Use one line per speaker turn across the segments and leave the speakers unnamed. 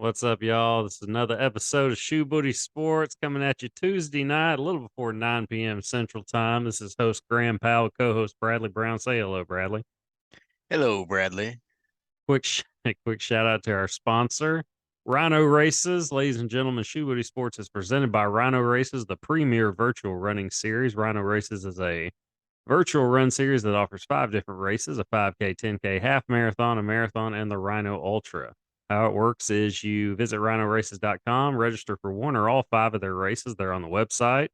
What's up, y'all? This is another episode of Shoe Booty Sports coming at you Tuesday night, a little before 9 p.m. Central Time. This is host Graham Powell, co-host Bradley Brown. Say hello, Bradley.
Hello, Bradley.
Quick shout out to our sponsor, Rhino Races. Ladies and gentlemen, Shoe Booty Sports is presented by Rhino Races, the premier virtual running series. Rhino Races is a virtual run series that offers 5 different races: a 5K, 10K, half marathon, a marathon, and the Rhino Ultra. How it works is you visit rhinoraces.com, register for one or all 5 of their races. They're on the website.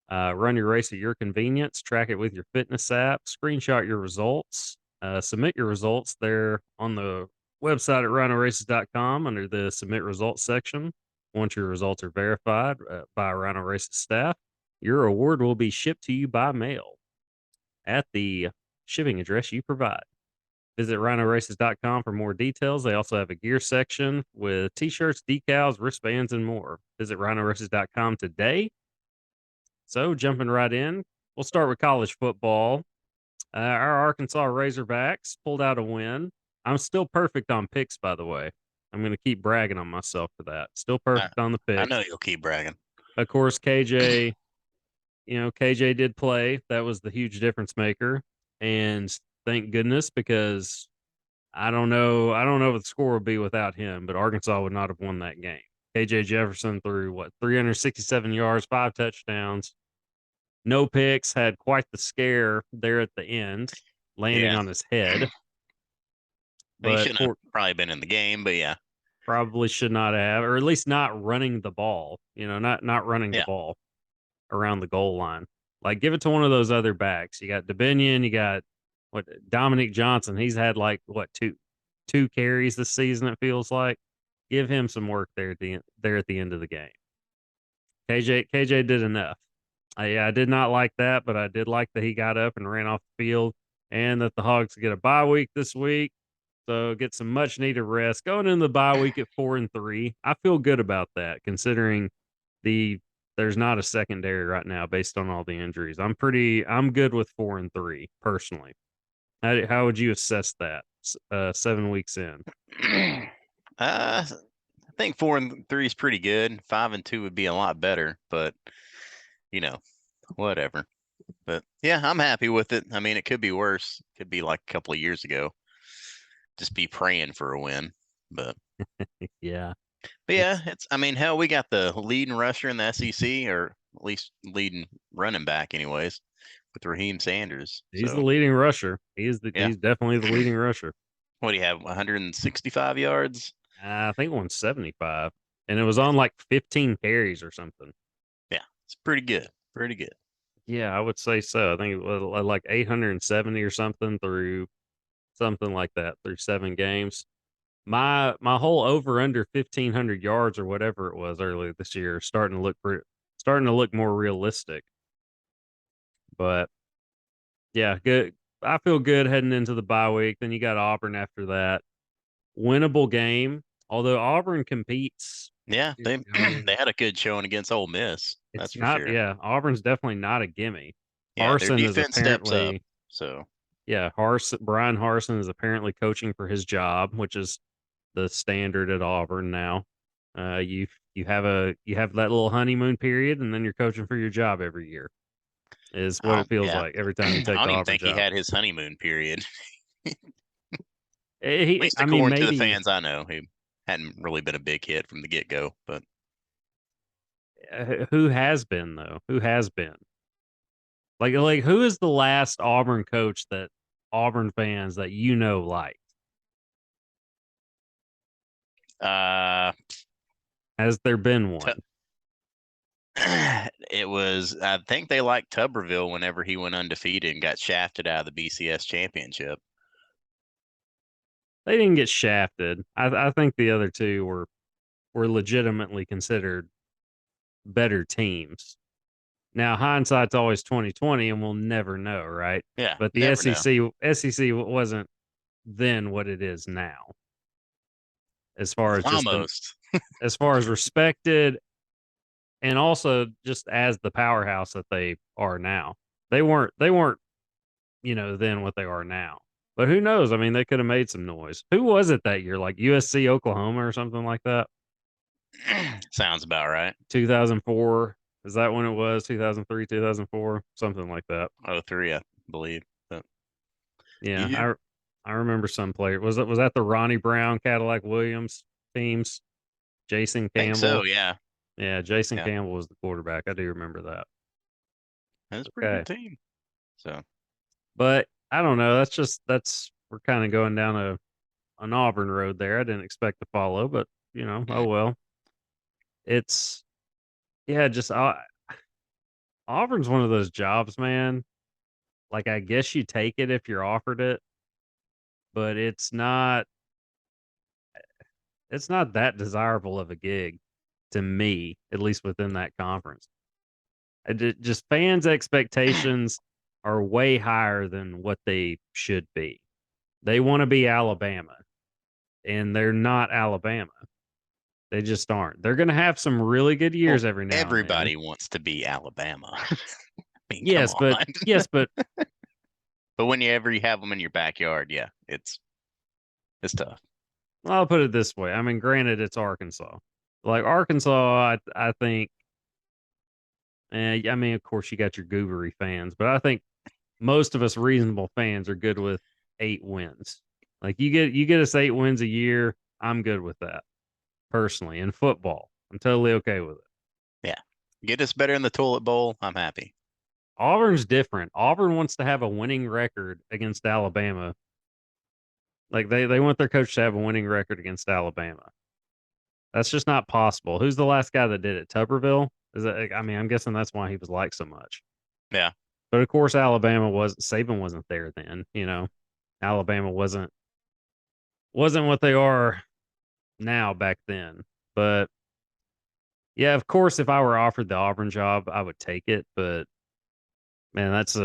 Run your race at your convenience, track it with your fitness app, screenshot your results, submit your results there on the website at rhinoraces.com under the submit results section. Once your results are verified by Rhino Races staff, your award will be shipped to you by mail at the shipping address you provide. Visit rhinoraces.com for more details. They also have a gear section with t-shirts, decals, wristbands, and more. Visit rhinoraces.com today. So, jumping right in, we'll start with college football. Our Arkansas Razorbacks pulled out a win. I'm still perfect on picks, by the way. I'm going to keep bragging on myself for that. Still
I,
perfect on the
I
picks.
know you'll keep bragging.
Of course, KJ did play. That was the huge difference maker. And thank goodness, because I don't know what the score would be without him, but Arkansas would not have won that game. KJ Jefferson threw 367 yards, 5 touchdowns, no picks, had quite the scare there at the end, landing
Yeah.
on his head.
He
But
shouldn't have probably been in the game, but yeah.
probably should not have, or at least not running the ball, not running the
Yeah.
ball around the goal line. Like, give it to one of those other backs. You got DeBinion, you got Dominic Johnson. He's had two carries this season, it feels like. Give him some work there at the end of the game. KJ did enough. I did not like that, but I did like that he got up and ran off the field, and that the Hogs get a bye week this week. So get some much needed rest. Going into the bye week at 4-3. I feel good about that, considering the there's not a secondary right now based on all the injuries. I'm good with 4-3 personally. How would you assess that? 7 weeks in.
I think 4-3 is pretty good. 5-2 would be a lot better, but you know, whatever. But yeah, I'm happy with it. I mean, it could be worse. It could be like a couple of years ago. Just be praying for a win. But
Yeah.
yeah,
It's
I mean, hell, we got the leading rusher in the SEC, or at least leading running back anyways, with Raheim Sanders.
He's the
So
leading rusher.
yeah.
He's definitely the leading rusher.
What do you have? 165 yards?
I think 175. And it was on like 15 carries or something.
Yeah, it's pretty good. Pretty good.
Yeah, I would say so. I think it was like 870 or something like that through 7 games. My whole over under 1,500 yards or whatever it was earlier this year starting to look more realistic. But yeah, good. I feel good heading into the bye week. Then you got Auburn after that. Winnable game, although Auburn competes.
Yeah,
You
they
know,
they had a good showing against Ole Miss. That's
it's
for
not.
sure.
Yeah, Auburn's definitely not a gimme.
Yeah, their
Harson is
defense steps up.
apparently
So
Yeah, Brian Harson is apparently coaching for his job, which is the standard at Auburn now. You have that little honeymoon period, and then you're coaching for your job every year. Is what it feels
yeah,
like every time you
I
take the
don't even
Auburn
think he
job.
had his honeymoon period. At least
I mean,
according to the
maybe
fans I know, he hadn't really been a big hit from the get go. But
who has been though? Who has been who is the last Auburn coach that Auburn fans that like?
uh,
Has there been
t-
one?
it was. I think they liked Tuberville whenever he went undefeated and got shafted out of the BCS championship.
They didn't get shafted. I think the other two were legitimately considered better teams. Now hindsight's always 2020 and we'll never know, right?
Yeah,
But the
never know.
SEC wasn't then what it is now as far as
Almost.
as far as respected and also just as the powerhouse that they are now. They weren't, then what they are now. But who knows? I mean, they could have made some noise. Who was it that year? Like USC, Oklahoma or something like that?
Sounds about right.
2004. Is that when it was? 2003, 2004, something like that.
03, I believe. But
Yeah,
yeah,
I remember some player. Was that the Ronnie Brown Cadillac Williams teams? Jason
I think so.
Campbell.
Yeah,
Yeah, Jason
yeah.
Campbell was the quarterback. I do remember that.
That's a pretty
Okay.
good team. So
But I don't know. That's we're kind of going down an Auburn road there. I didn't expect to follow, but oh well. It's yeah, just Auburn's one of those jobs, man. Like I guess you take it if you're offered it, but it's not that desirable of a gig to me, at least within that conference. Just fans' expectations are way higher than what they should be. They want to be Alabama, and they're not Alabama. They just aren't. They're going to have some really good
well,
years every now and then.
everybody wants to be Alabama. I mean, come
Yes,
on.
but
But whenever you have them in your backyard, yeah, it's tough.
I'll put it this way. I mean, granted, it's Arkansas. Like Arkansas, I think. I mean, of course, you got your goobery fans, but I think most of us reasonable fans are good with 8 wins. Like you get us 8 wins a year. I'm good with that personally. In football, I'm totally okay with it.
Yeah, get us better in the toilet bowl. I'm happy.
Auburn's different. Auburn wants to have a winning record against Alabama. Like they want their coach to have a winning record against Alabama. That's just not possible. Who's the last guy that did it? Tuberville? Is that? I mean, I'm guessing that's why he was liked so much.
Yeah,
But of course, Alabama was Saban wasn't there then. Alabama wasn't what they are now back then. But yeah, of course, if I were offered the Auburn job, I would take it. But man, that's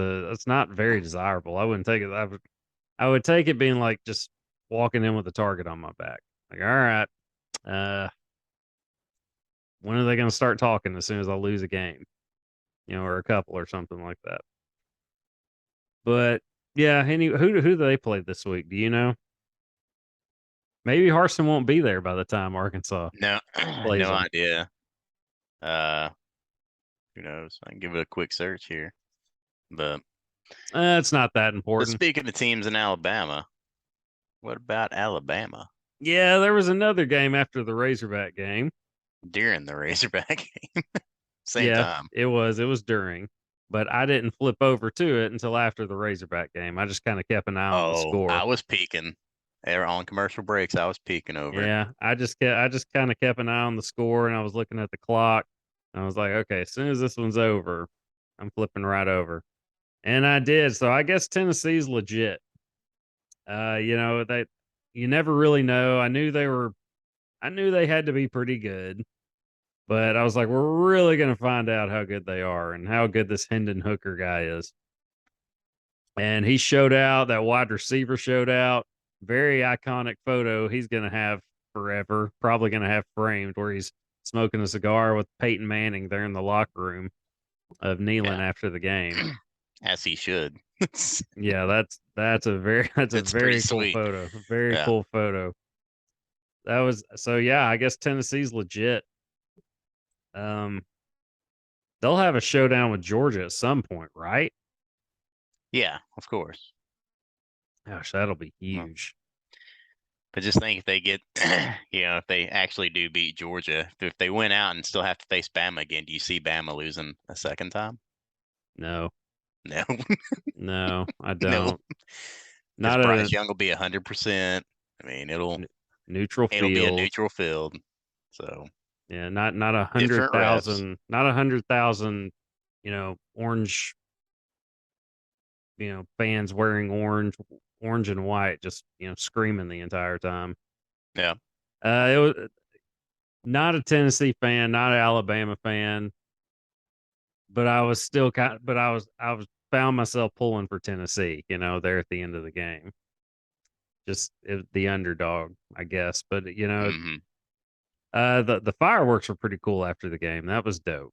not very desirable. I wouldn't take it. I would take it being like just walking in with a target on my back. Like, all right, uh, when are they going to start talking? As soon as I lose a game, or a couple or something like that. But yeah, who do they play this week? Do you know? Maybe Harson won't be there by the time Arkansas
no,
plays
no
them.
idea. Uh, who knows? I can give it a quick search here. But
It's not that important.
speaking of teams in Alabama, what about Alabama
Yeah, there was another game after the Razorback game.
during the Razorback game? Same
Yeah,
time.
it was. It was during, but I didn't flip over to it until after the Razorback game. I just kind of kept an eye on the
Oh,
score.
I was peeking. There on commercial breaks. I was peeking over.
Yeah, I just kind of kept an eye on the score, and I was looking at the clock. And I was like, okay, as soon as this one's over, I'm flipping right over, and I did. So I guess Tennessee's legit. That you never really know. I knew they had to be pretty good, but I was like, we're really gonna find out how good they are and how good this Hendon Hooker guy is. And he showed out. That wide receiver showed out. Very iconic photo. He's gonna have forever. Probably gonna have framed where he's smoking a cigar with Peyton Manning there in the locker room of kneeling
Yeah,
after the game.
as he should.
Yeah, that's a very that's a
It's pretty
very cool
sweet.
photo. A very
Yeah.
cool photo. That was so yeah, I guess Tennessee's legit. Um they'll have a showdown with Georgia at some point, right?
Yeah, of course.
Gosh, that'll be
Well,
huge.
but just think if they get, if they actually do beat Georgia, if they win out and still have to face Bama again, do you see Bama losing a second time?
No.
No,
No, I
no,
don't.
because
Not at
Bryce
a
Young will be 100%. I mean, it'll
n- neutral
it'll be a
field.
neutral field. So
Yeah, not a hundred
different refs.
thousand, not 100,000, orange, fans wearing orange and white, just screaming the entire time.
Yeah.
It was not a Tennessee fan, not an Alabama fan, but I was still but I was found myself pulling for Tennessee, there at the end of the game. Just the underdog, I guess. But
Hmm.
the fireworks were pretty cool after the game. That was dope.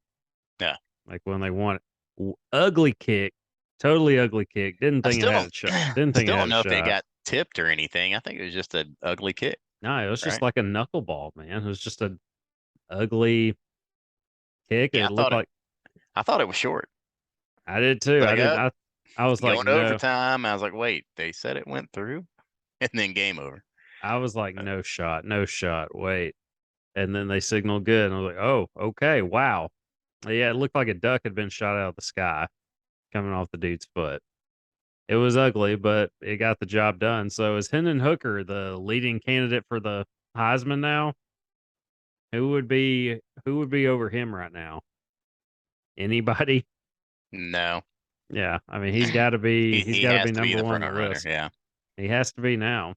Yeah.
Like when they won it, ugly kick, totally ugly kick. Didn't
I
think it
still
had
don't
a shot. Didn't think it
still
had
don't
a
know if it
shot.
got tipped or anything. I think it was just an ugly kick,
No, it was just
right?
like a knuckleball, man. It was just a ugly kick.
Yeah,
It looked like
I thought it was short.
I did too. I
Like
didn't.
up,
I was like,
going to
no.
overtime. I was like, wait, they said it went through, and then game over.
I was like, no shot, no shot. Wait, and then they signaled good, and I was like, oh, okay, wow. Yeah, it looked like a duck had been shot out of the sky coming off the dude's foot. It was ugly, but it got the job done. So is Hendon Hooker the leading candidate for the Heisman now? Who would be over him right now? Anybody?
No,
Yeah, I mean he's got to be he's
he
got to be
has to be
number
the
one
front
on the
runner.
list.
Yeah.
He has to be now.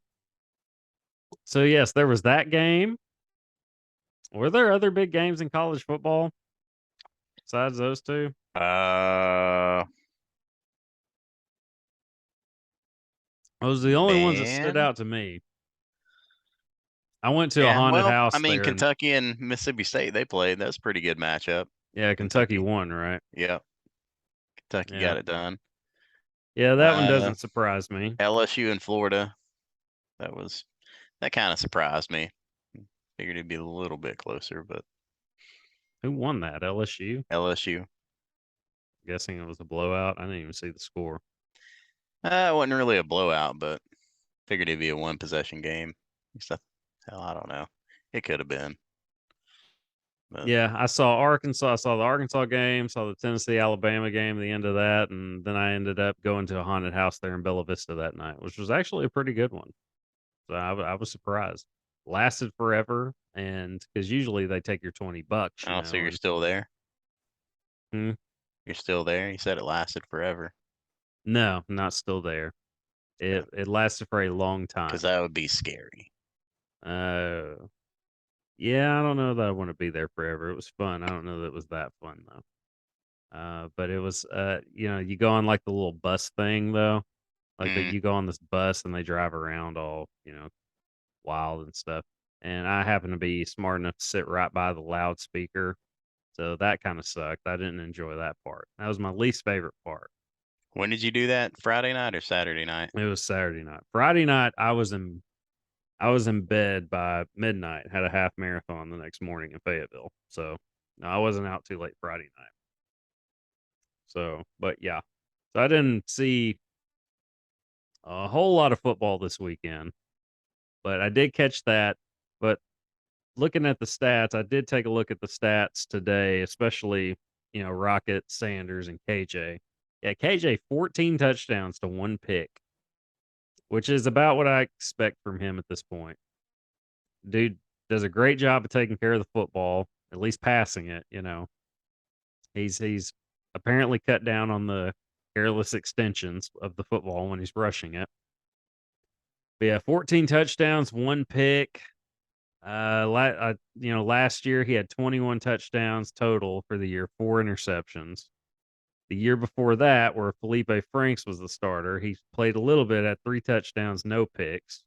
So yes, there was that game. Were there other big games in college football besides those two?
Uh,
Those are the only ones that stood
man.
out to me. I went to a
Yeah.
haunted
Well, I
house
mean,
there, and
Kentucky and Mississippi State, they played. That's a pretty good matchup.
yeah, Kentucky
Kentucky.
won, right?
Yeah. Kentucky
Yeah,
got it done.
yeah, that one
Uh,
doesn't surprise me.
LSU and Florida. That kind of surprised me. Figured it'd be a little bit closer, but
Who won that? LSU?
LSU.
Guessing it was a blowout. I didn't even see the score.
It wasn't really a blowout, but figured it'd be a one possession game. Except, hell, I don't know. It could have been, but
Yeah, I saw Arkansas. I saw the Arkansas game, saw the Tennessee Alabama game, the end of that, and then I ended up going to a haunted house there in Bella Vista that night, which was actually a pretty good one. So I was surprised. Lasted forever, and because usually they take your $20,
oh, so you're
and
still there.
hmm,
You're still there. You said it lasted forever.
no, not still there.
Yeah,
It lasted for a long
because
time.
that would be scary.
Uh, yeah, I don't know that I want to be there forever. It was fun. I don't know that it was that fun though. But it was, you go on like the little bus thing though, like that
Mm.
you go on this bus and they drive around all, wild and stuff. And I happen to be smart enough to sit right by the loudspeaker. So that kind of sucked. I didn't enjoy that part. That was my least favorite part.
When did you do that? Friday night or Saturday night?
It was Saturday night. Friday night, I was in bed by midnight, had a half marathon the next morning in Fayetteville. So no, I wasn't out too late Friday night. So, but yeah. So I didn't see a whole lot of football this weekend, but I did catch that. But looking at the stats, I did take a look at the stats today, especially, Rocket, Sanders, and KJ. Yeah, KJ 14 touchdowns to one pick, which is about what I expect from him at this point. Dude does a great job of taking care of the football, at least passing it. He's apparently cut down on the careless extensions of the football when he's rushing it. But yeah, 14 touchdowns, one pick. Last year he had 21 touchdowns total for the year, four interceptions. The year before that, where Felipe Franks was the starter, he played a little bit at three touchdowns, no picks.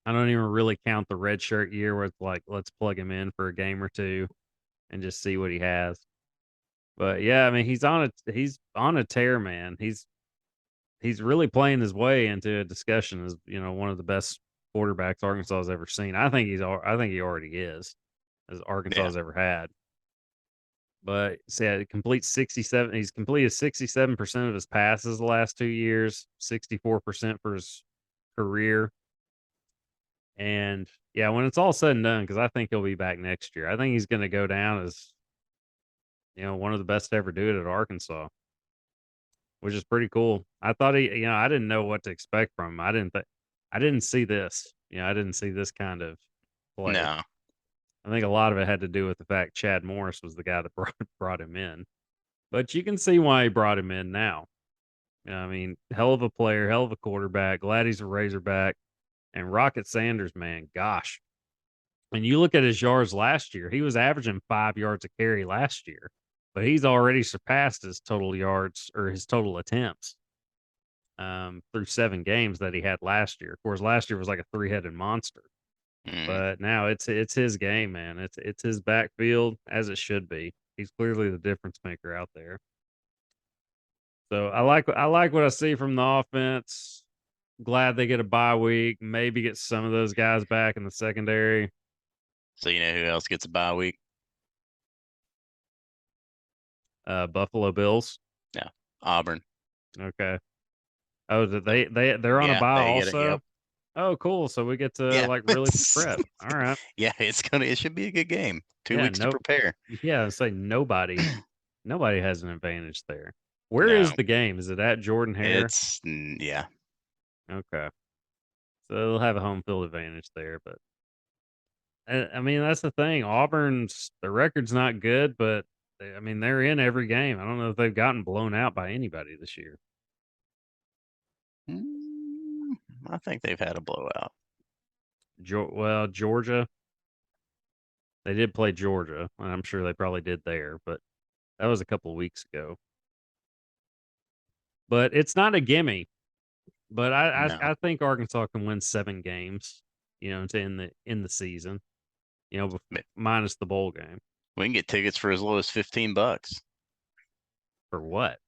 I don't even really count the red shirt year where it's like, let's plug him in for a game or two and just see what he has. But yeah, I mean, he's on a tear, man. He's really playing his way into a discussion as one of the best quarterbacks Arkansas has ever seen. I think he already is, as Arkansas
Yeah.
has ever had. But see, he completes 67. He's completed 67% of his passes the last 2 years, 64% for his career. And yeah, when it's all said and done, because I think he'll be back next year. I think he's going to go down as one of the best to ever do it at Arkansas, which is pretty cool. I thought I didn't know what to expect from him. I didn't see this. I didn't see this kind of play.
No.
I think a lot of it had to do with the fact Chad Morris was the guy that brought him in. But you can see why he brought him in now. I mean, hell of a player, hell of a quarterback. Glad he's a Razorback. And Rocket Sanders, man, gosh. When you look at his yards last year, he was averaging 5 yards a carry last year, but he's already surpassed his total yards or his total attempts through 7 games that he had last year. Of course, last year was like a three-headed monster,
Mm.
but now it's his game, man. It's his backfield as it should be. He's clearly the difference maker out there. So I like what I see from the offense. Glad they get a bye week. Maybe get some of those guys back in the secondary.
So you know who else gets a bye week?
Buffalo Bills.
Yeah, Auburn.
Okay. Oh,
So
they're on a
yeah,
bye
they get it.
also.
Yep.
Oh, cool. So we get to
Yeah.
like really prep. All right.
Yeah, it should be a good game. 2
Yeah.
weeks to
No.
prepare.
Yeah. Say nobody has an advantage there. Where is
No,
the game? Is it at Jordan Hare?
yeah.
Okay. So they'll have a home field advantage there, but I mean that's the thing. Auburn's the record's not good, but I mean they're in every game. I don't know if they've gotten blown out by anybody this year.
Mm, I think they've had a blowout.
Well, Georgia, they did play Georgia, and I'm sure they probably did there, but that was a couple of weeks ago. But it's not a gimme. But
No,
I think Arkansas can win 7 games, to in the season,
but
minus the bowl game.
we can get tickets for as low as $15
For what?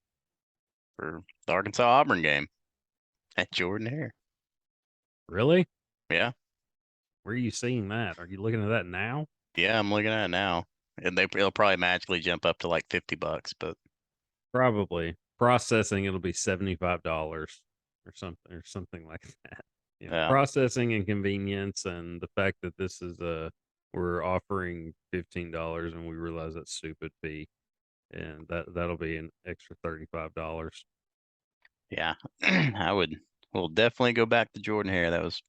for the Arkansas Auburn game at Jordan Hare.
Really?
Yeah,
Where are you seeing that? Are you looking at that now?
yeah, I'm looking at it now, and they'll probably magically jump up to like $50, but
Probably. Processing, it'll be $75 or something like that.
yeah,
Processing and convenience, and the fact that this is we're offering $15, and we realize that's stupid fee, and that'll be an extra $35.
yeah. We'll definitely go back to Jordan Hare. That was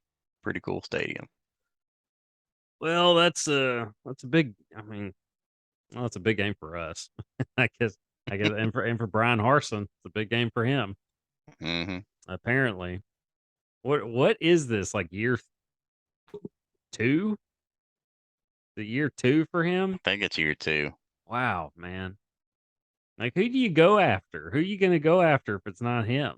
pretty cool stadium.
Well, that's a big. I mean, well, it's a big game for us. I guess. And for Brian Harson, it's a big game for him.
Hmm.
Apparently, what is this like year 2? The year 2 for
I
him?
think it's year 2.
Wow, man. Like, who do you go after? Who are you going to go after if it's not him?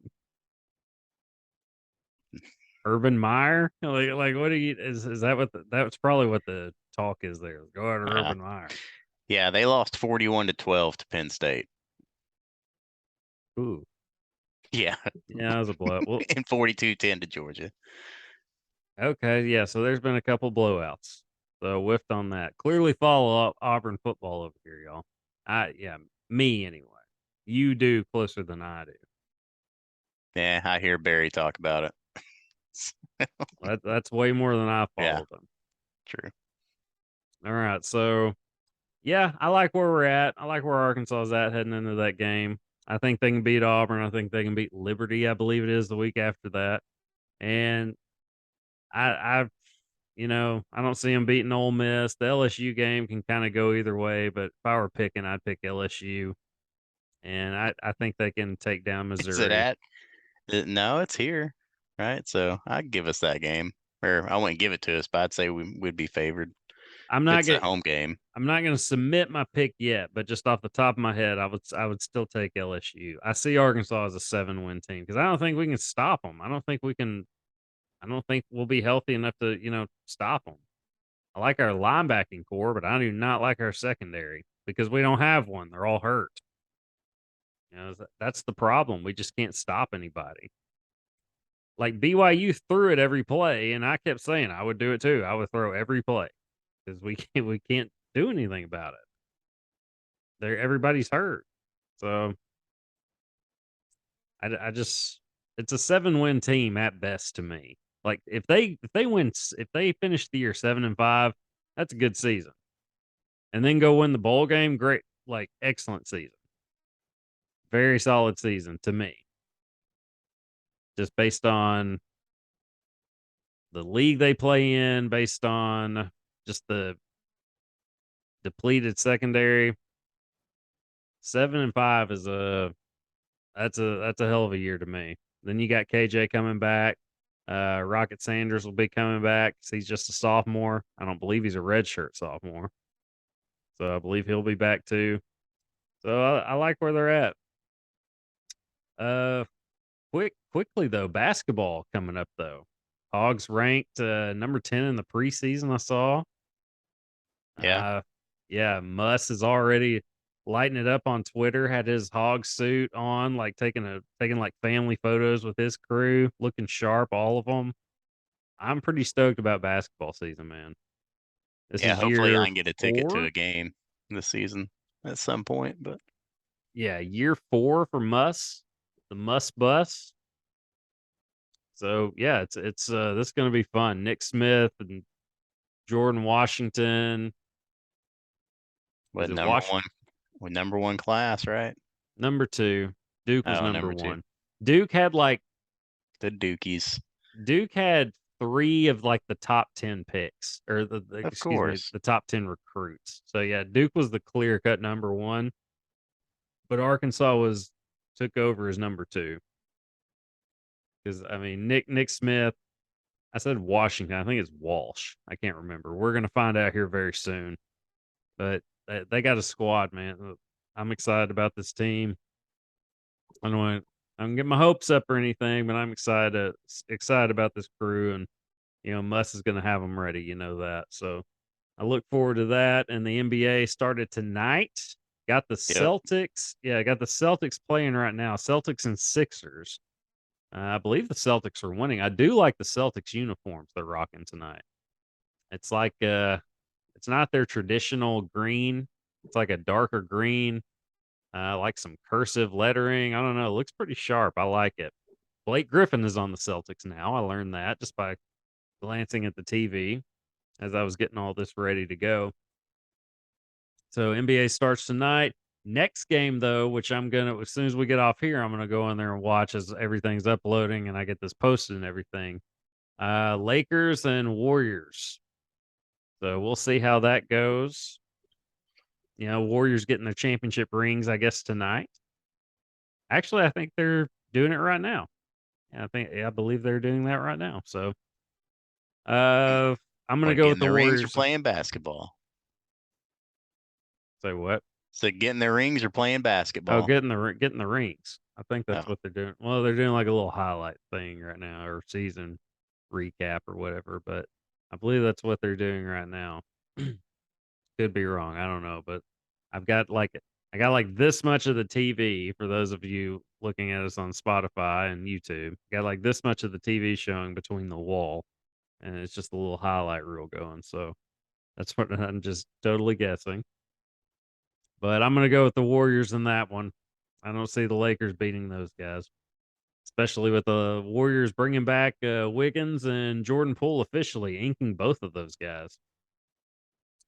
Urban Meyer? Like what do you is that what that's probably what the talk is there? Go after
Yeah,
Urban Meyer.
yeah. They lost 41-12 to Penn State.
Ooh,
Yeah,
yeah, that was a blow. Well,
and 42-10 to Georgia.
okay, yeah. So there's been a couple blowouts. So whiffed on that. Clearly follow up Auburn football over here, y'all. Yeah, me anyway. You do closer than I do.
Yeah, I hear Barry talk about it.
That's way more than I
Yeah,
follow them.
true.
All right, so yeah, I like where we're at. I like where Arkansas is at heading into that game. I think they can beat Auburn. I think they can beat Liberty. I believe it is the week after that. And I I don't see them beating Ole Miss. The LSU game can kind of go either way, but if I were picking, I'd pick LSU. And I think they can take down
Is it
Missouri.
at? No, it's here, right? So I'd give us that game, or I wouldn't give it to us, but I'd say we'd be favored.
I'm not
It's a
going.
home game.
I'm not going to submit my pick yet, but just off the top of my head, I would still take LSU. I see Arkansas as a 7-win team because I don't think we can stop them. I don't think we can. I don't think we'll be healthy enough to stop them. I like our linebacking core, but I do not like our secondary because we don't have one. They're all hurt. That's the problem. We just can't stop anybody. Like BYU threw it every play, and I kept saying I would do it too. I would throw every play because we can't do anything about it. Everybody's hurt, so I just it's a 7-win team at best to me. Like if they finish the year 7-5, that's a good season, and then go win the bowl game. Great, like excellent season, very solid season to me. Just based on the league they play in, based on just the depleted secondary. 7-5 is that's a hell of a year to me. Then you got KJ coming back. Rocket Sanders will be coming back. He's just a sophomore. I don't believe he's a redshirt sophomore, so I believe he'll be back too. So I like where they're at. Uh, quickly though, basketball coming up though. Hogs ranked number 10 in the preseason. I saw.
Yeah,
Uh, yeah, Muss is already lighting it up on Twitter. Had his hog suit on, like taking like family photos with his crew, looking sharp, all of them. I'm pretty stoked about basketball season, man. This
Yeah,
is
hopefully I
year
can get a ticket to
4.
a game this season at some point. But
Yeah, year 4 for Muss, the Muss bus. So yeah, it's this is gonna be fun. Nick Smith and Jordan Washington. Is
what
it
number one? With number one class, right?
number 2? Duke was
Oh,
number
number two.
1. Duke had like
The Dukies.
Duke had 3 of like the top 10 picks, or
Of
excuse me,
course.
the top 10 recruits. So yeah, Duke was the clear cut number 1, but Arkansas was took over as number 2. Because I mean, Nick Smith. I said Washington. I think it's Walsh. I can't remember. We're gonna find out here very soon. But they got a squad, man. I'm excited about this team. I don't want. I don't get my hopes up or anything, but I'm excited about this crew, and Muss is gonna have them ready. You know that. So I look forward to that. And the NBA started tonight. Got the
Yep.
Celtics. Yeah, got the Celtics playing right now. Celtics and Sixers. I believe the Celtics are winning. I do like the Celtics uniforms they're rocking tonight. It's like it's not their traditional green. It's like a darker green. Like some cursive lettering. I don't know. It looks pretty sharp. I like it. Blake Griffin is on the Celtics now. I learned that just by glancing at the TV as I was getting all this ready to go. So NBA starts tonight. Next game though, which I'm gonna as soon as we get off here, I'm gonna go in there and watch as everything's uploading and I get this posted and everything. Lakers and Warriors. So we'll see how that goes. Warriors getting their championship rings, I guess, tonight. Actually, I think they're doing it right now. I believe they're doing that right now. So uh I'm gonna
What,
go with
getting
the
the rings or
Warriors.
playing basketball?
Say what?
So getting the rings or playing
Oh,
basketball?
getting the rings. I think that's
Oh,
what they're doing. Well, they're doing like a little highlight thing right now or season recap or whatever, but I believe that's what they're doing right now. Could be wrong. I don't know, but I've got like I got like this much of the TV for those of you looking at us on Spotify and YouTube. Got like this much of the TV showing between the wall, and it's just a little highlight reel going. So that's what I'm just totally guessing. But I'm gonna go with the Warriors in that one. I don't see the Lakers beating those guys, especially with the Warriors bringing back Wiggins and Jordan Poole officially inking both of those guys.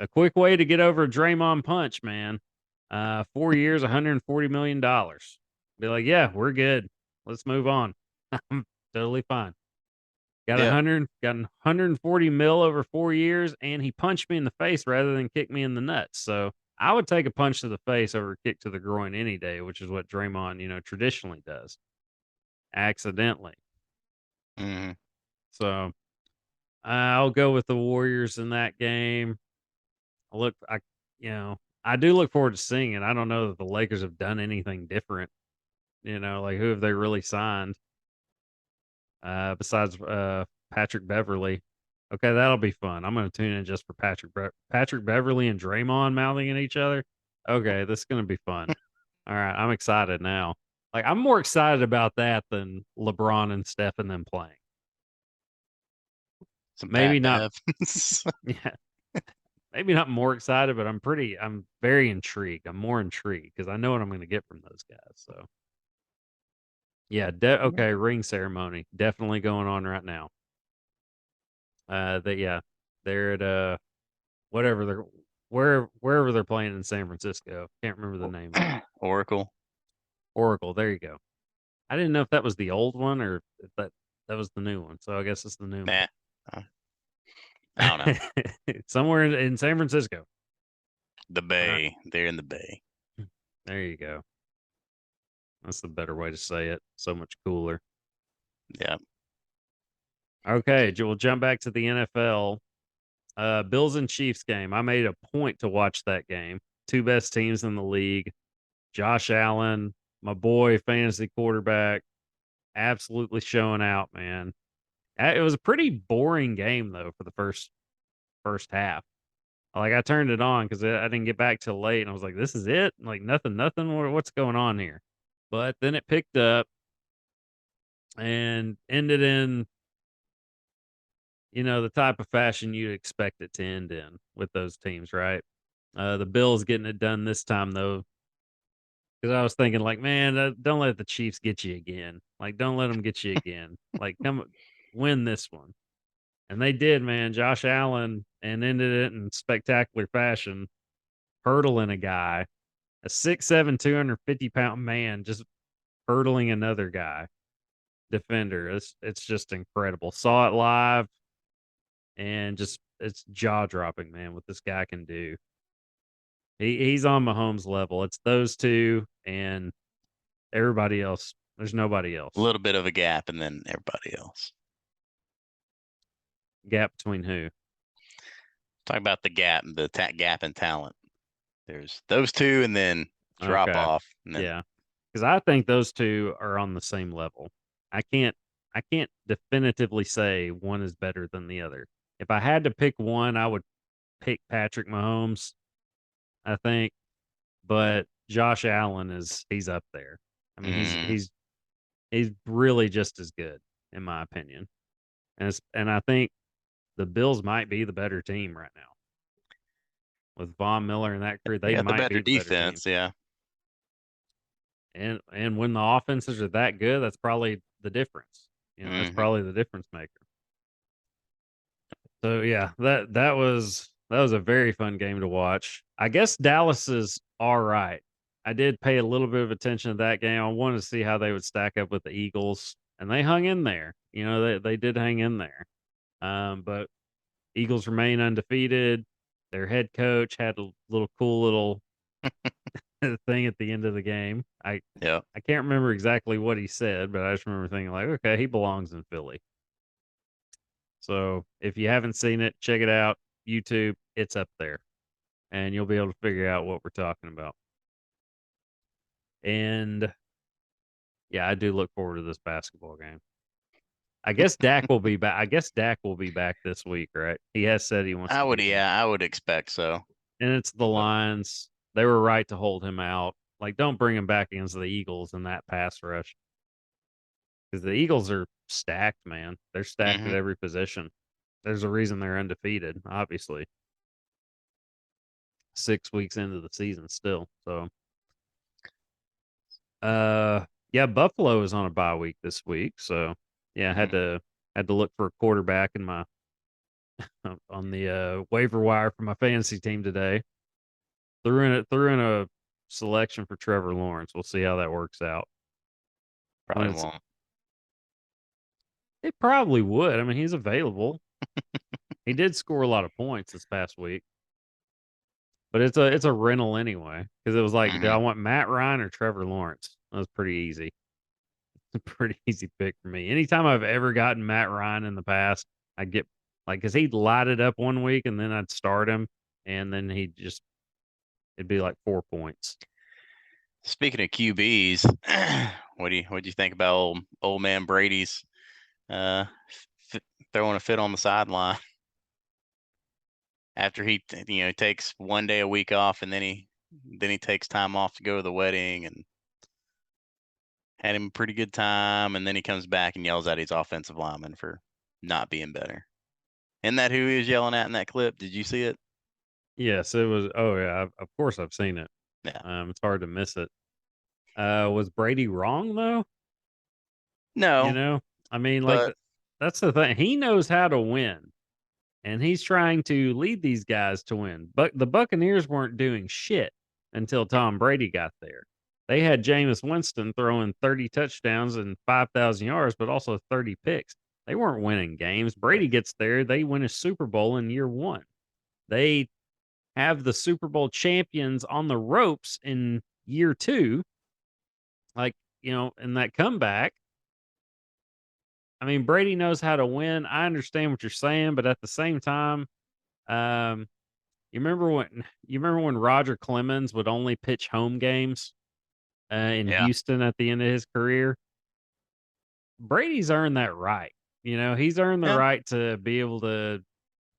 A quick way to get over a Draymond punch, man. 4 years, $140 million. Be like, yeah, we're good. Let's move on. I'm totally fine. Got
yeah.
140 mil over 4 years, and he punched me in the face rather than kick me in the nuts. So I would take a punch to the face over a kick to the groin any day, which is what Draymond, traditionally does, accidentally.
Hmm.
So I'll go with the Warriors in that game. Look, I do look forward to seeing it. I don't know that the Lakers have done anything different. Like who have they really signed besides Patrick Beverly? Okay, that'll be fun. I'm going to tune in just for Patrick Beverly and Draymond mouthing at each other. Okay, this is going to be fun. All right, I'm excited now. Like I'm more excited about that than LeBron and Steph and them playing.
Some
Maybe
Pat
not.
Bev.
Yeah, maybe not more excited, but I'm very intrigued. I'm more intrigued because I know what I'm going to get from those guys. So yeah, okay, ring ceremony definitely going on right now. Yeah, they're at whatever they're wherever they're playing in San Francisco. Can't remember the name of it.
Oracle.
Oracle. There you go. I didn't know if that was the old one or if that was the new one. So I guess it's the new
Nah. I don't know.
one. Somewhere in San Francisco.
The
All right,
Bay. They're in the Bay.
there you go. That's the better way to say it. So much cooler.
Yeah.
Okay, we'll jump back to the NFL. Bills and Chiefs game. I made a point to watch that game. Two best teams in the league. Josh Allen, my boy, fantasy quarterback, absolutely showing out, man. It was a pretty boring game though for the first half. Like I turned it on because I didn't get back till late, and I was like, "This is it? Like nothing. What's going on here?" But then it picked up and ended in the type of fashion you'd expect it to end in with those teams, right? The Bills getting it done this time though, because I was thinking like, man, don't let the Chiefs get you again. Like, don't let them get you again. Like, come win this one, and they did, man. Josh Allen and ended it in spectacular fashion, hurdling a guy, a 6'7", 250-pound man, just hurdling another guy defender. It's just incredible. Saw it live and just it's jaw dropping, man, what this guy can do. He's on Mahomes level. It's those two and everybody else. There's nobody
A
else.
little bit of a gap, and then everybody else.
Gap between who?
Talk about the gap, gap in talent. There's those two, and then drop
Okay.
off, and then
Yeah. Because I think those two are on the same level. I can't I can't definitively say one is better than the other. If I had to pick one, I would pick Patrick Mahomes, I think. But Josh Allen he's up there. I mean,
mm,
he's really just as good in my opinion. And I think the Bills might be the better team right now. With Von Miller and that crew,
they
they
got the
might
better
be the better team.
defense. Yeah.
And when the offenses are that good, that's probably the difference. That's
Hmm.
probably the difference maker. So yeah, that was a very fun game to watch. I guess Dallas is all right. I did pay a little bit of attention to that game. I wanted to see how they would stack up with the Eagles, and they hung in there. They did hang in there. But Eagles remain undefeated. Their head coach had a little cool little thing at the end of the game.
Yeah.
I can't remember exactly what he said, but I just remember thinking like, okay, he belongs in Philly. So if you haven't seen it, check it out. YouTube, it's up there, and you'll be able to figure out what we're talking about. And yeah, I do look forward to this basketball game. I guess Dak will be back. I guess Dak will be back this week, right? He has said he wants
I
to
would.
be back,
Yeah, I would expect so.
and it's the
But
Lions. They were right to hold him out. Like, don't bring him back against the Eagles in that pass rush because the Eagles are stacked, man. They're stacked at
hmm
every position. There's a reason they're undefeated, obviously. 6 weeks into the season still. So yeah, Buffalo is on a bye week this week. So yeah, I had to look for a quarterback in my on the waiver wire for my fantasy team today. Threw in a selection for Trevor Lawrence. We'll see how that works out. When
probably
it's
won't.
it probably would. I mean, he's available. He did score a lot of points this past week. But it's a rental anyway because it was like, do
Hmm.
I want Matt Ryan or Trevor Lawrence? That was pretty easy. A pretty easy pick for me. Anytime I've ever gotten Matt Ryan in the past, I get like because he'd light it up one week and then I'd start him and then it'd be like 4 points.
Speaking of QBs, what do you think about old man Brady's uh f- throwing a fit on the sideline after he takes one day a week off, and then he takes time off to go to the wedding and had him a pretty good time, and then he comes back and yells at his offensive lineman for not being better. Isn't that who he was yelling at in that clip? Did you see it?
Yes, it was. Oh yeah, of course I've seen it.
Yeah.
It's hard to miss it. Was Brady wrong though? You
No,
know, I mean, like
but
that's the thing. He knows how to win, and he's trying to lead these guys to win. But the Buccaneers weren't doing shit until Tom Brady got there. They had Jameis Winston throwing 30 touchdowns and 5,000 yards, but also 30 picks. They weren't winning games. Brady gets there, they win a Super Bowl in year one. They have the Super Bowl champions on the ropes in year two, like, in that comeback. I mean, Brady knows how to win. I understand what you're saying, but at the same time, um, you remember when Roger Clemens would only pitch home games in
yeah,
Houston at the end of his career? Brady's earned that right. He's earned the
yeah.
right to be able to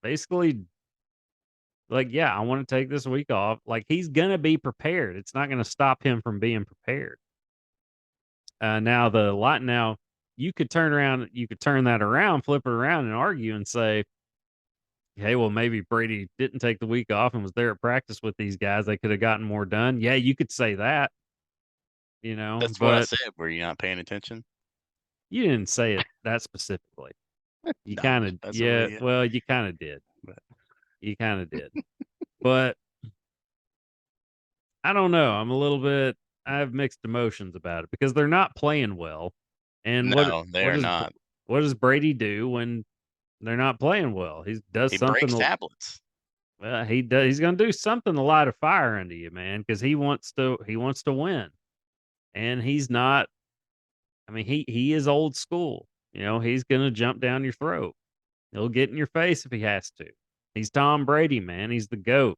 basically like, yeah, I want to take this week off. Like he's gonna be prepared. It's not gonna stop him from being prepared. Now you could turn that around, flip it around, and argue and say, hey, well, maybe Brady didn't take the week off and was there at practice with these guys. They could have gotten more done. Yeah, you could say that,
That's what I
but
said. Were you not paying attention?
you didn't say it that specifically. You
No, I'm
kind of,
just messing with
yeah,
you.
well, you kind of did.
But
You kind of did. But I don't know. I have mixed emotions about it because they're not playing well. And
no, they
what
are
does,
not.
what does Brady do when they're not playing well? He does
He
something.
breaks tablets.
Well, he does. He's going to do something to light a fire under you, man, because he wants to win, and he's not. I mean, he is old school. He's going to jump down your throat. He'll get in your face if he has to. He's Tom Brady, man. He's the goat.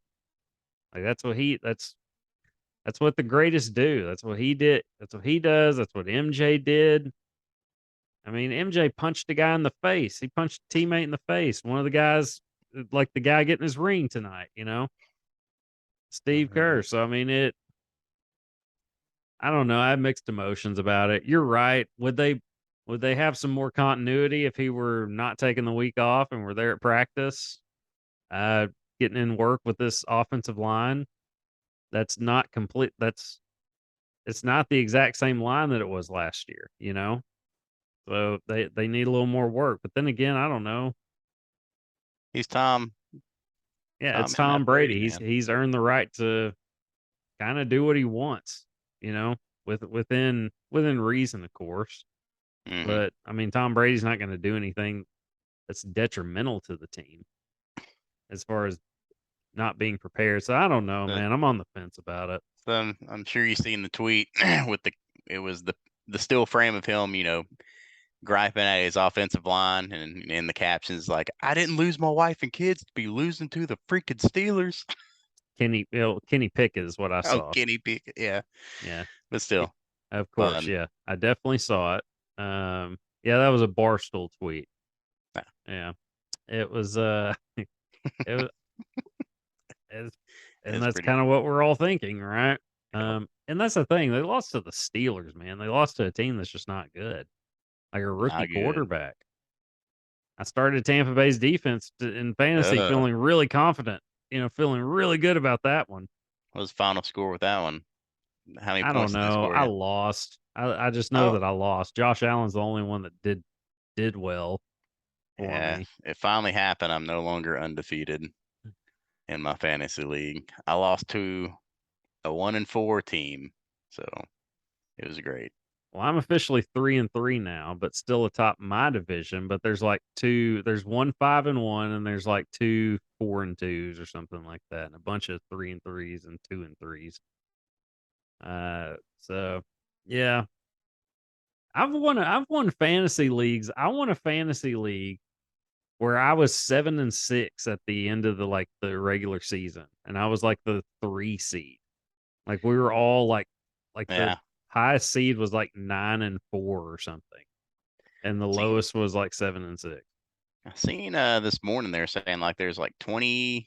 Like that's what the greatest do. That's what he did. That's what he does. That's what MJ did. I mean, MJ punched a guy in the face. He punched a teammate in the face. One of the guys, like the guy getting his ring tonight. Steve
Mhm.
Kerr. So I mean, I don't know. I have mixed emotions about it. You're right. Would they have some more continuity if he were not taking the week off and were there at practice, uh, getting in work with this offensive line? That's not complete. It's not the exact same line that it was last year. So they need a little more work. But then again, I don't know.
He's
Yeah,
Tom
it's
MF
Tom
Brady,
Brady. He's
man.
he's earned the right to kind of do what he wants, within reason, of course.
Hmm.
But I mean, Tom Brady's not going to do anything that's detrimental to the team as far as not being prepared. So I don't know,
But
man. I'm on the fence about it.
so I'm sure you seen the tweet with it was the still frame of him, griping at his offensive line, and in the captions like, "I didn't lose my wife and kids to be losing to the freaking Steelers."
Kenny Pickett is what I
Oh,
saw.
guinea pig. Yeah,
Yeah,
but
y-
still
of course.
fun.
Yeah, I definitely saw it. Yeah, that was a barstool tweet.
Nah,
Yeah, it was. It was, it's, and
it's
that's
pretty
kind of
funny.
what we're all thinking, right?
Yep.
And that's the thing. They lost to the Steelers, man. They lost to a team that's just not good, like a rookie
Not good.
quarterback. I started Tampa Bay's defense in fantasy
Uh,
feeling really confident, feeling really good about that one.
what was the final score with that one? How many
I don't
points did they
know.
score
I
you?
lost. I just know
Oh,
that I lost. Josh Allen's the only one that did well for
yeah.
me.
It finally happened. I'm no longer undefeated in my fantasy league. I lost to a 1-4 team, so it was great.
Well, I'm officially 3-3 now, but still atop my division. But there's one 5-1, and there's like two 4-2s or something like that, and a bunch of 3-3s and 2-3s. So yeah, I've won fantasy leagues. I won a fantasy league where I was 7-6 at the end of the regular season, and I was like the 3 seed. Like we were all like the
Yeah,
highest seed was like 9-4 or something, and the
seen
lowest was like 7-6.
I seen this morning they're saying like there's like 23%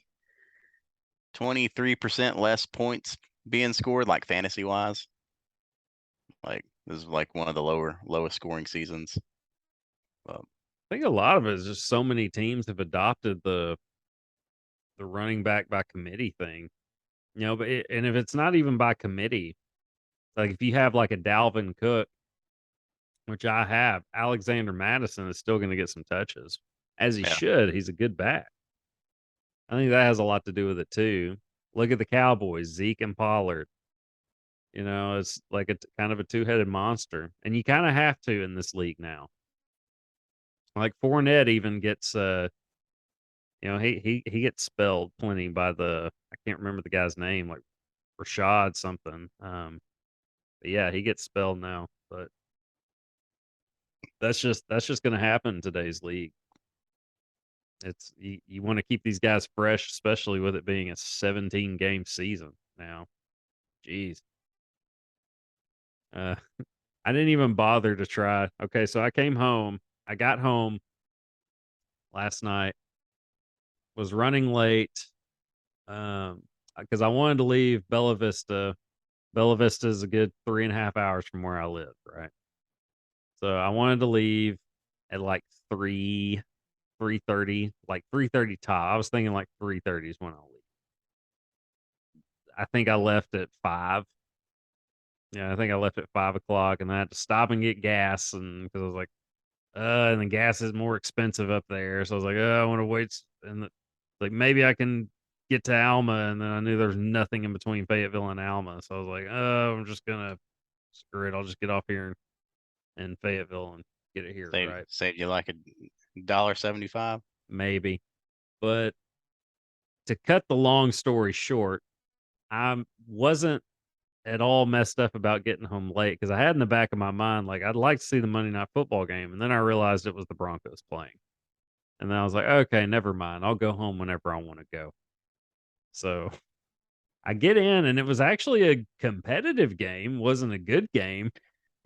less points being scored like fantasy wise. Like this is like one of the lowest scoring seasons. But
I think a lot of it is just so many teams have adopted the running back by committee thing. And if it's not even by committee, like if you have like a Dalvin Cook, which I have, Alexander Madison is still going to get some touches, as he
yeah,
should. He's a good back. I think that has a lot to do with it too. Look at the Cowboys, Zeke and Pollard. It's like kind of a two-headed monster, and you kind of have to in this league now. Like Fournette even gets, he gets spelled plenty by I can't remember the guy's name, like Rashad something. But yeah, he gets spelled now. But that's just going to happen in today's league. You want to keep these guys fresh, especially with it being a 17 game season now. Jeez. Uh, I didn't even bother to try. Okay, so I came home. I got home last night, was running late, because I wanted to leave Bella Vista. Bella Vista is a good 3.5 hours from where I live, right? So I wanted to leave at like 3:30, like 3:30 top. I was thinking like 3:30 is when I'll leave. I think I left at 5. Yeah, I think I left at 5 o'clock, and I had to stop and get gas, and because I was like, and the gas is more expensive up there, so I was like, I want to wait, like maybe I can get to Alma, and then I knew there's nothing in between Fayetteville and Alma, so I was like, I'm just gonna screw it. I'll just get off here in Fayetteville and get it here, right?
Saved you like $1.75.
Maybe, but to cut the long story short, I wasn't at all messed up about getting home late because I had in the back of my mind, like, I'd like to see the Monday Night Football game. And then I realized it was the Broncos playing. And then I was like, okay, never mind. I'll go home whenever I want to go. So I get in, and it was actually a competitive game, wasn't a good game.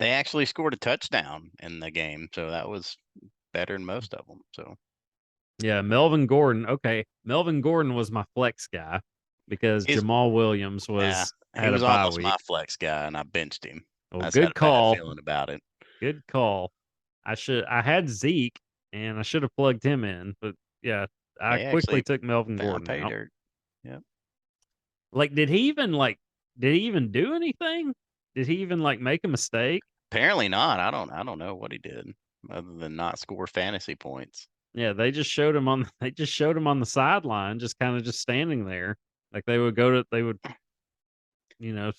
They actually scored a touchdown in the game, so that was better than most of them. So
Yeah, Melvin Gordon. Okay, Melvin Gordon was my flex guy because
he's
Jamal Williams
yeah, he
had a
was
bye
almost my
week.
flex guy, and I benched him.
Well,
I just had
good
a bad
call.
feeling about it.
Good call. I had Zeke, and I should have plugged him in, but yeah, I
They
quickly
actually
took Melvin
found
Gordon
pay
out.
dirt. Yep.
Like, did he even do anything? Did he even like make a mistake?
Apparently not. I don't know what he did other than not score fantasy points.
Yeah, they just showed him on the sideline, just kind of just standing there. Like they would, you know,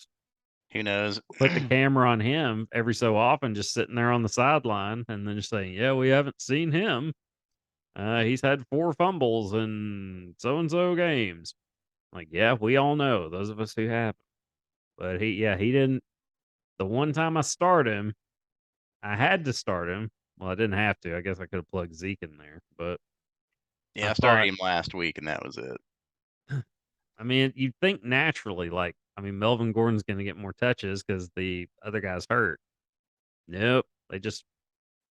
Who knows?
put the camera on him every so often, just sitting there on the sideline, and then just saying, "Yeah, we haven't seen him. He's had 4 fumbles in so and so games." Like, yeah, we all know, those of us who have. But he didn't. The one time I start him, I had to start him. Well, I didn't have to. I guess I could have plugged Zeke in there, but
Yeah,
I
I started
thought,
him last week, and that was it.
I mean, you'd think naturally, like, I mean, Melvin Gordon's going to get more touches because the other guy's hurt. Nope. They just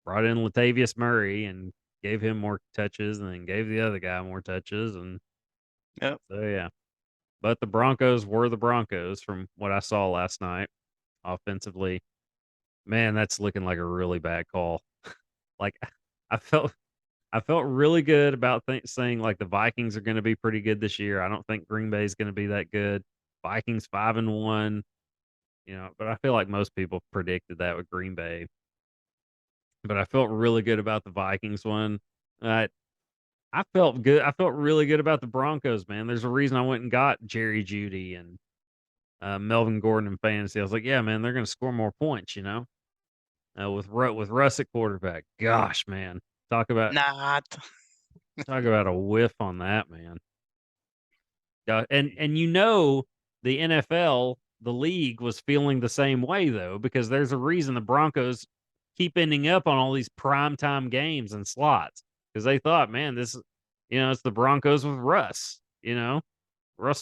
brought in Latavius Murray and gave him more touches and then gave the other guy more touches. And
Yep.
so, yeah. But the Broncos were the Broncos from what I saw last night offensively. Man, that's looking like a really bad call. Like, I felt I felt really good about saying like the Vikings are going to be pretty good this year. I don't think Green Bay is going to be that good. Vikings 5-1, but I feel like most people predicted that with Green Bay. But I felt really good about the Vikings one. Uh, I felt good. I felt really good about the Broncos, man. There's a reason I went and got Jerry Judy and Melvin Gordon in fantasy. I was like, yeah, man, they're going to score more points, with Russ at quarterback. Gosh, man, talk about
Not.
talk about a whiff on that, man. And the NFL, the league was feeling the same way though, because there's a reason the Broncos keep ending up on all these primetime games and slots because they thought, man, this is, it's the Broncos with Russell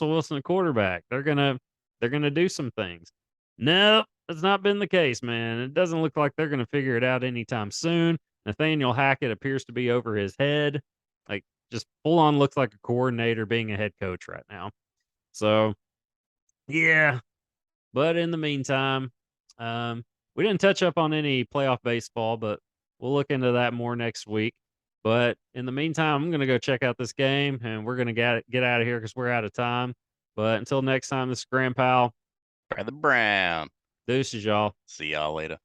Wilson, a quarterback. They're gonna do some things. Nope, that's not been the case, man. It doesn't look like they're gonna figure it out anytime soon. Nathaniel Hackett appears to be over his head. Like, just full on looks like a coordinator being a head coach right now. So, yeah. But in the meantime, we didn't touch up on any playoff baseball, but we'll look into that more next week. But in the meantime, I'm going to go check out this game and we're going to get out of here because we're out of time. But until next time, this is Grandpal.
Brother Brown.
Deuces, y'all.
See y'all later.